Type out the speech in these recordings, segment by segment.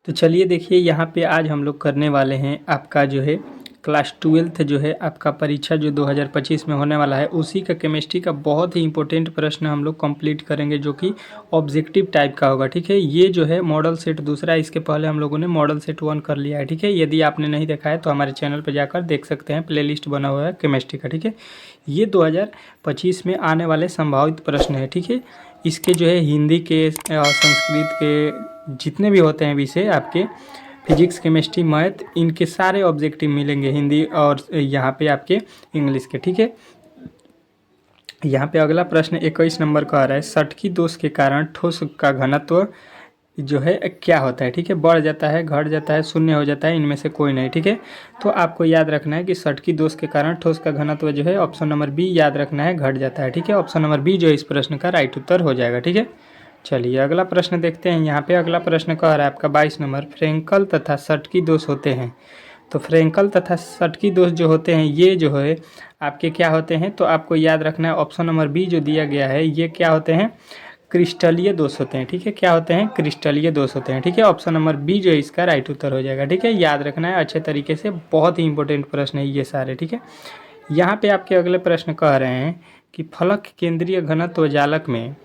तो चलिए देखिए यहाँ पे आज हम लोग करने वाले हैं आपका जो है क्लास 12th जो है आपका परीक्षा जो 2025 में होने वाला है उसी का केमिस्ट्री का बहुत ही इंपॉर्टेंट प्रश्न हम लोग कंप्लीट करेंगे जो कि ऑब्जेक्टिव टाइप का होगा। ठीक है, ये जो है मॉडल सेट दूसरा, इसके पहले हम लोगों ने मॉडल सेट 1 कर लिया है। ठीक है, यदि आपने नहीं देखा है तो हमारे चैनल पर जाकर देख सकते हैं, प्लेलिस्ट बना हुआ है केमिस्ट्री का। ठीक है, ये 2025 में आने वाले संभावित प्रश्न है। ठीक है, इसके जो है हिंदी के संस्कृत के जितने भी होते हैं विषय आपके फिजिक्स केमिस्ट्री मैथ, इनके सारे ऑब्जेक्टिव मिलेंगे हिंदी और यहाँ पे आपके इंग्लिश के। ठीक है, यहाँ पे अगला प्रश्न 21 नंबर का आ रहा है, सटकी दोष के कारण ठोस का घनत्व जो है क्या होता है। ठीक है, बढ़ जाता है, घट जाता है, शून्य हो जाता है, इनमें से कोई नहीं। ठीक है, तो आपको याद रखना है कि सटकी दोष के कारण ठोस का घनत्व जो है ऑप्शन नंबर बी याद रखना है, घट जाता है। ठीक है, ऑप्शन नंबर बी जो इस प्रश्न का राइट उत्तर हो जाएगा। ठीक है, चलिए अगला प्रश्न देखते हैं। यहाँ पे अगला प्रश्न कह रहा है आपका 22 नंबर, फ्रेंकल तथा सटकी दोष होते हैं। तो फ्रेंकल तथा सटकी दोष जो होते हैं ये जो है आपके क्या होते हैं, तो आपको याद रखना है ऑप्शन नंबर बी जो दिया गया है, ये क्या होते हैं, क्रिस्टलीय दोष होते हैं। ठीक है, क्या होते हैं, क्रिस्टलीय दोष होते हैं। ठीक है, ऑप्शन नंबर बी जो है इसका राइट उत्तर हो जाएगा। ठीक है, याद रखना है अच्छे तरीके से, बहुत ही इंपॉर्टेंट प्रश्न है ये सारे। ठीक है, यहाँ पे आपके अगले प्रश्न कह रहे हैं कि फलक केंद्रीय घनत्व जालक में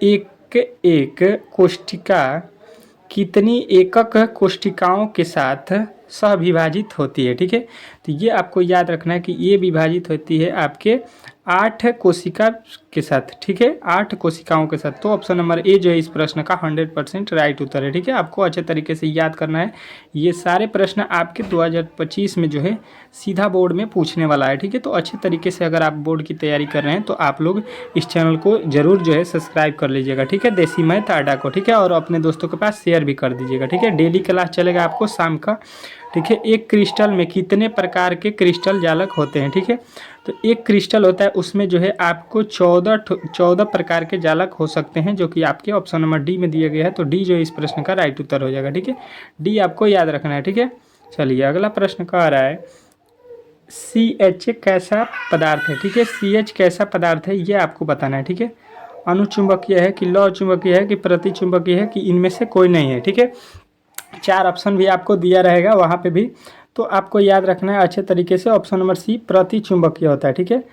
एक एक कोशिका कितनी एकक कोशिकाओं के साथ सहविभाजित होती है। ठीक है, तो ये आपको याद रखना है कि ये विभाजित होती है आपके 8 कोशिका के साथ। ठीक है, 8 कोशिकाओं के साथ। तो ऑप्शन नंबर ए जो है इस प्रश्न का 100% राइट उत्तर है। ठीक है, आपको अच्छे तरीके से याद करना है, ये सारे प्रश्न आपके 2025 में जो है सीधा बोर्ड में पूछने वाला है। ठीक है, तो अच्छे तरीके से अगर आप बोर्ड की तैयारी कर रहे हैं तो आप लोग इस चैनल को ज़रूर जो है सब्सक्राइब कर लीजिएगा। ठीक है, देसी मैथ अड्डा को। ठीक है, और अपने दोस्तों के पास शेयर भी कर दीजिएगा। ठीक है, डेली क्लास चलेगा आपको शाम का। ठीक है, एक क्रिस्टल में कितने प्रकार के क्रिस्टल जालक होते हैं। ठीक है, तो एक क्रिस्टल होता है उसमें जो है आपको 14 प्रकार के जालक हो सकते हैं, जो कि आपके ऑप्शन नंबर डी में दिया गया है। तो डी जो है इस प्रश्न का राइट उत्तर हो जाएगा। ठीक है, डी आपको याद रखना है। ठीक है, चलिए अगला प्रश्न कह रहा है CH कैसा पदार्थ है। ठीक है, CH कैसा पदार्थ है ये आपको बताना है। ठीक है, अनुचुंबकीय है कि लौ चुंबकीय है कि प्रतिचुंबकीय है कि इनमें से कोई नहीं है। ठीक है, 4 ऑप्शन भी आपको दिया रहेगा वहाँ पे भी, तो आपको याद रखना है अच्छे तरीके से। ऑप्शन नंबर सी प्रतिचुंबकीय होता है। ठीक है,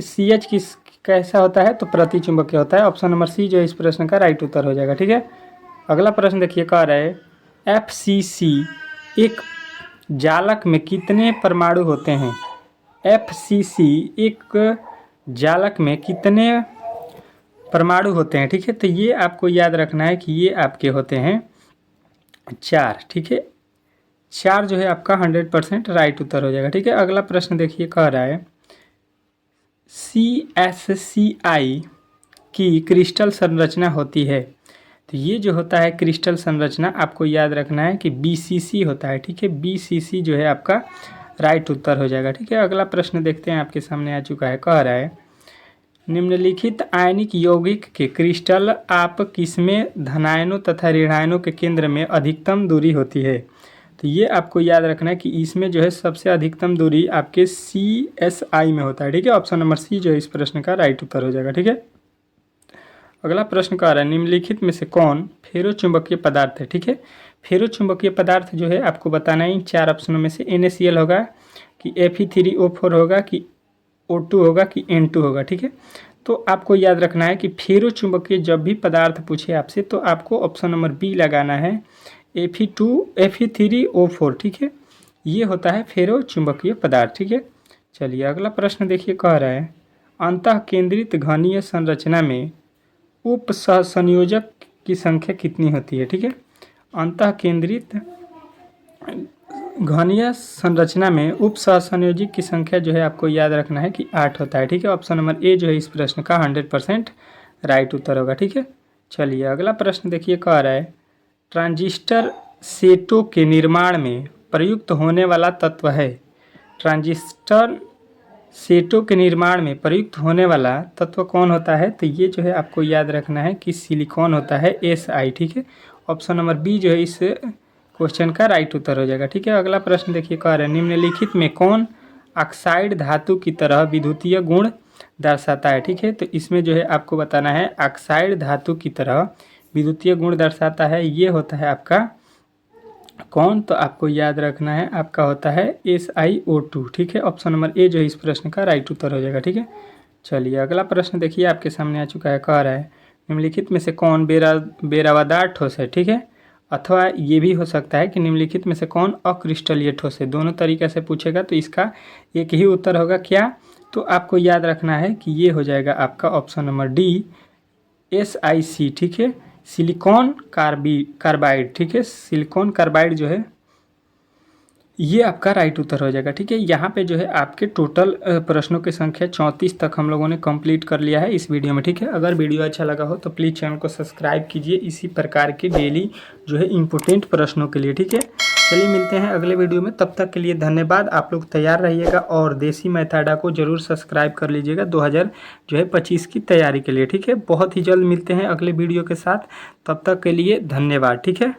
CH किस कैसा होता है, तो प्रतिचुंबकीय होता है। ऑप्शन नंबर सी जो इस प्रश्न का राइट उत्तर हो जाएगा। ठीक है, अगला प्रश्न देखिए कह रहा है FCC एक जालक में कितने परमाणु होते हैं। FCC एक जालक में कितने परमाणु होते हैं। ठीक है, तो ये आपको याद रखना है कि ये आपके होते हैं 4। ठीक है, 4 जो है आपका 100% राइट उत्तर हो जाएगा। ठीक है, अगला प्रश्न देखिए कह रहा है CSCI की क्रिस्टल संरचना होती है। तो ये जो होता है क्रिस्टल संरचना आपको याद रखना है कि BCC होता है। ठीक है, BCC जो है आपका राइट उत्तर हो जाएगा। ठीक है, अगला प्रश्न देखते हैं, आपके सामने आ चुका है। कह रहा है निम्नलिखित आयनिक यौगिक के क्रिस्टल आप किसमें धनायनों तथा ऋणायनों के केंद्र में अधिकतम दूरी होती है। तो ये आपको याद रखना है कि इसमें जो है सबसे अधिकतम दूरी आपके CSI में होता है। ठीक है, ऑप्शन नंबर सी जो है इस प्रश्न का राइट उत्तर हो जाएगा। ठीक है, अगला प्रश्न कह रहा है निम्नलिखित में से कौन फेरो चुंबकीय पदार्थ है। ठीक है, फेरो चुंबकीय पदार्थ जो है आपको बताना है इन 4 ऑप्शनों में से NaCl होगा कि Fe3O4 होगा कि O2 होगा कि N2 होगा। ठीक है, तो आपको याद रखना है कि फेरो चुंबकीय जब भी पदार्थ पूछे आपसे तो आपको ऑप्शन नंबर बी लगाना है, Fe3O4। ठीक है, ये होता है फेरो चुंबकीय पदार्थ। ठीक है, चलिए अगला प्रश्न देखिए कह रहा है अंतः केंद्रित घनीय संरचना में उप सहसंयोजक की संख्या कितनी होती है। ठीक है, अंतः केंद्रित घनीय संरचना में उप सहसंयोजक की संख्या जो है आपको याद रखना है कि 8 होता है। ठीक है, ऑप्शन नंबर ए जो है इस प्रश्न का 100% राइट उत्तर होगा। ठीक है, चलिए अगला प्रश्न देखिए कह रहा है ट्रांजिस्टर सेटों के निर्माण में प्रयुक्त होने वाला तत्व है। ट्रांजिस्टर सेटों के निर्माण में प्रयुक्त होने वाला तत्व कौन होता है, तो ये जो है आपको याद रखना है कि सिलिकॉन होता है Si। ठीक है, ऑप्शन नंबर बी जो है इस क्वेश्चन का राइट उत्तर हो जाएगा। ठीक है, अगला प्रश्न देखिए कह रहे हैं निम्नलिखित में कौन ऑक्साइड धातु की तरह विद्युतीय गुण दर्शाता है। ठीक है, तो इसमें जो है आपको बताना है ऑक्साइड धातु की तरह विद्युतीय गुण दर्शाता है, ये होता है आपका कौन? तो आपको याद रखना है, आपका होता है SiO2। ठीक है, ऑप्शन नंबर ए जो है इस प्रश्न का राइट उत्तर हो जाएगा। ठीक है, चलिए अगला प्रश्न देखिए आपके सामने आ चुका है। कह रहा है निम्नलिखित में से कौन बेरावादार ठोस है? ठीक है, अथवा ये भी हो सकता है कि निम्नलिखित में से कौन अक्रिस्टलीय ठोस है। दोनों तरीके से पूछेगा तो इसका एक ही उत्तर होगा। क्या? तो आपको याद रखना है कि ये हो जाएगा आपका ऑप्शन नंबर डी SiC। ठीक है, सिलिकॉन कार्बाइड। ठीक है, सिलिकॉन कार्बाइड जो है ये आपका राइट उत्तर हो जाएगा। ठीक है, यहाँ पे जो है आपके टोटल प्रश्नों की संख्या 34 तक हम लोगों ने कंप्लीट कर लिया है इस वीडियो में। ठीक है, अगर वीडियो अच्छा लगा हो तो प्लीज़ चैनल को सब्सक्राइब कीजिए इसी प्रकार के डेली जो है इम्पोर्टेंट प्रश्नों के लिए। ठीक है, चलिए मिलते हैं अगले वीडियो में, तब तक के लिए धन्यवाद। आप लोग तैयार रहिएगा और देसी मैथाडा को जरूर सब्सक्राइब कर लीजिएगा 2025 की तैयारी के लिए। ठीक है, बहुत ही जल्द मिलते हैं अगले वीडियो के साथ, तब तक के लिए धन्यवाद। ठीक है।